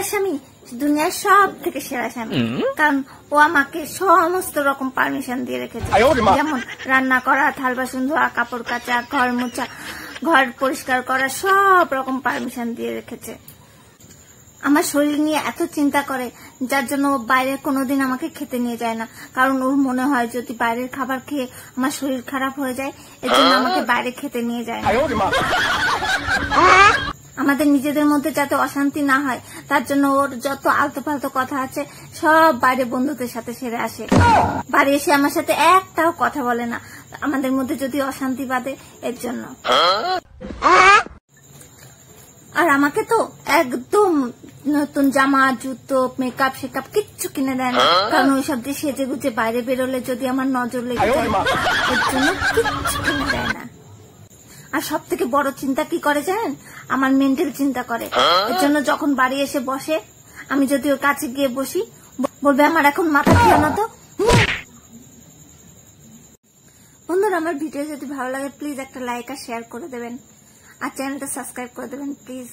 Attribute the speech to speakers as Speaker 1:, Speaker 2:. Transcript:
Speaker 1: আমার স্বামী দুনিয়ার সব থেকে সেরা স্বামী, কারণ ও আমাকে সমস্ত রকম পারমিশন দিয়ে রেখেছে, যেমন রান্না করা, থাল বাসন ধোয়া, কাপড় কাচা, ঘর মোছা, ঘর পরিষ্কার করা, সব রকম পারমিশন দিয়ে রেখেছে। আমার শরীর নিয়ে এত চিন্তা করে, যার জন্য ও বাইরে কোনোদিন আমাকে খেতে নিয়ে যায় না, কারণ ওর মনে হয় যদি বাইরের খাবার খেয়ে আমার শরীর খারাপ হয়ে যায়, এর জন্য আমাকে বাইরে খেতে নিয়ে যায় না। আমাদের নিজেদের মধ্যে যাতে অশান্তি না হয় তার জন্য ওর যত আলতো ফালতো কথা আছে সব বাইরে বন্ধুদের সাথে সেরে আসে, বাড়ি এসে আমার সাথে একটাও কথা বলে না, আমাদের মধ্যে যদি অশান্তি বাঁধে এর জন্য। আর আমাকে তো একদম নতুন জামা, জুতো, মেকআপ শেকআপ কিচ্ছু কিনে দেয় না, কারণ ওইসব দিয়ে সেজে গুজে বাইরে বেরোলে যদি আমার নজর লেগে যায়, এর জন্য কিচ্ছু কিনে দেয় না। আর সব থেকে বড় চিন্তা কি করে জানেন? আমার মেন্টাল চিন্তা করে। এর জন্য যখন বাড়ি এসে বসে, আমি যদি ওর কাছে গিয়ে বসি, বলবে আমার এখন মাথা খেলো না তো। বন্ধুরা, আমার ভিডিও যদি ভালো লাগে প্লিজ একটা লাইক আর শেয়ার করে দেবেন, আর চ্যানেলটা সাবস্ক্রাইব করে দেবেন প্লিজ।